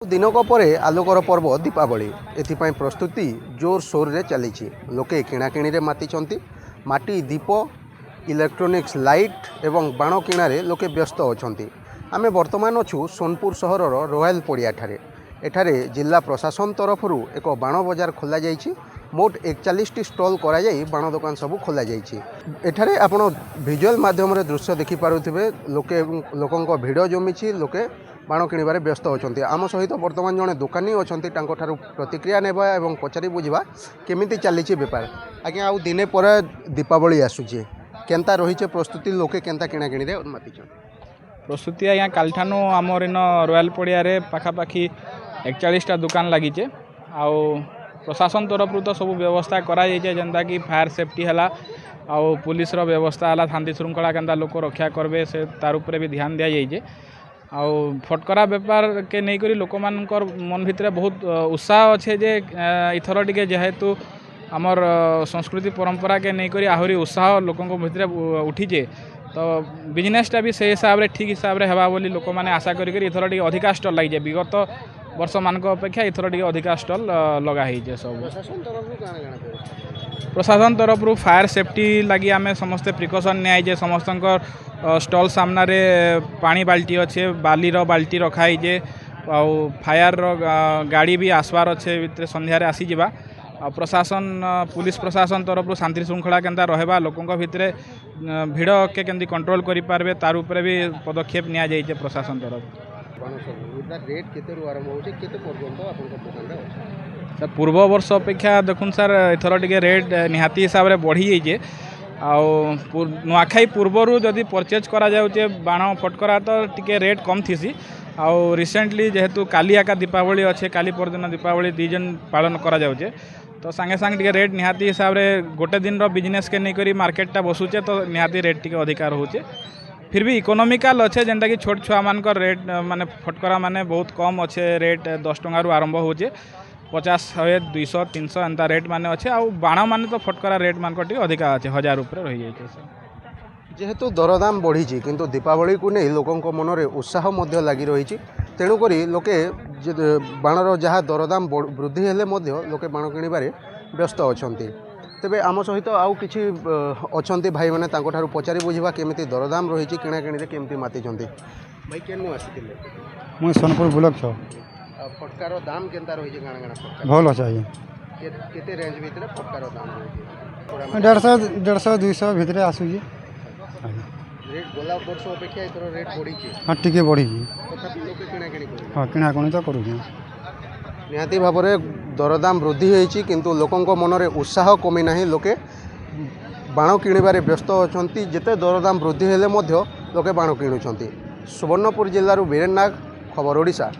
दिनक परे आलोकर पर्व दीपावली एथिपाई प्रस्तुति जोर सोर रे चली लोके किणाकिणी रे मातिचंती माटी दीप इलेक्ट्रोनिक्स लाइट एवं बाण किणारे लोके व्यस्त अछंती। आमे वर्तमान अछु सोनपुर सहरर रॉयल पड़िया ठारे। एठारे जिला प्रशासन तरफरु एक बाण बजार खोला जाइछि। मोट 41टी स्टॉल करा जाई बाण दुकान सब खोला जाइछि। एठारे आपण विजुअल माध्यम रे दृश्य देखि पारुथिबे लोकंक भिड़ जमिछि। लोके बाण किणवारे व्यस्त अछंती। आम सहित वर्तमान जड़े दुकानी अछंती तांको ठारू प्रतिक्रिया नेबा एवं पचारि बुझा केमिति चलीछि बेपार। आज्ञा आउ दिने पर दीपावली आसुछि केनता रहिছে प्रस्तुति लोके केनता किणाकिणी रे मातिछन प्रस्तुति आज्ञा कालठानु आमर इन रॉयल पड़िया रे पाखापाखि 41टा दुकान लगिचे। आउ प्रशासन तरफ तो सब व्यवस्था करा जाइए जेंता कि फायर सेफ्टी है आउ पुलिस रो व्यवस्था है शांति श्रृंखला केनता लोक रक्षा करबे से तार उपरे भी ध्यान दिया जाइए। आउ फटकरा बेपार के नहीं करी लोक मानकर मन भितर बहुत उत्साह अच्छे जे इथर टिके जेहेतु आमर संस्कृति परंपरा के नहीं करी आहरी उत्साह लोकों भितर उठीचे तो बिजनेसटा भी से हिसाब रे ठीक हिसाब रे हेबा बोली लोक माने आशा करी इथर टिके अधिका स्टॉल लगी विगत वर्ष मान अपेक्षा इथर टिके अधिका स्टॉल लगा है। सब प्रशासन तरफ फायर सेफ्टी लगी आम समस्ते प्रिकसन निजे समस्त स्टॉल सामना रे पानी बाल्टी अच्छे बाली बाल्टी रखाई जे आउ फायर गाड़ी भी आसबार अच्छे भितर संध्यारे आसी जावा। प्रशासन पुलिस प्रशासन तरफ शांति श्रृंखला केनता रहबा लोकों भितर भिड़ के केमती कंट्रोल करि पारबे तार उपरे भी पदक्षेप निया जाइए प्रशासन तरफ। रेट केते आरंभ होचे केते पर्यंत आपन दुकान रे सर पूर्व वर्ष अपेक्षा देखुन सर एथर टिके रेट निहाती हिसाब रे बढ़ी जाइए। आउ नुआखाई पूर्वर जदि परचेज करा जाउचे बाण फटकरा तो टिके रेट कम थीसी। आउ रिसेंटली जेहेतु काली आका दीपावली अच्छे काली परदिन दीपावली दीजन पालन करा जाउचे तो सांगे सांगे टिके रेट निहाती हिसाब रे गोटे दिन रो बिजनेस के नहीं करी मार्केटटा बसुचे तो निहाती रेट टिके अधिकार होचे। फिर भी इकोनॉमिकल अच्छे जेनटा कि छोट छुआ मान रेट माने फटकरा माने बहुत कम अच्छे रेट 10 टंका रु आरंभ होचे 50 100 200 300 एंता रेट माने अच्छे। आउ बाण माने तो फटकरा रेट मान टिके अधिका अच्छे 1000 ऊपर रही जाइए। जेहेतु दरदाम बढ़ी किंतु दीपावली को नहीं लोकों मन में उत्साह लगी रही तेणुक लोके बाणर जहाँ दरदाम वृद्धि हेले लोके बाण किणवारे व्यस्त अच्छा। तेबे आम सहित आउ किछि अछंती भाई माने तांको ठारू पचारि बुझिबा केमिति दरदाम रही किणाकिणी रे केमिति मातिचंती। भाई केनु आसितिले मुई सोनपुर ब्लॉक छ फटकार दाम केनता रही गाना गाना फटकार भल अछि आज्ञा केते रेंज भितर फटकार दाम रही 150 200 भितर आसुजी। रेट गोला वर्ष अपेक्षा एथरो रेट बढ़ी हाँ टिके बढ़ी तथापि लोके किणाकिणी करू हाँ किणाकिणी तो करू निहाती भाव में दरदाम वृद्धि होती किंतु लोकों मन में उत्साह कमी ना लोके बाण किणवारे व्यस्त अच्छा। जिते दरदाम वृद्धि हेले लोके बाण किणुंट। सुवर्णपुर जिलूर वीरेन नाग खबर ओडिशा।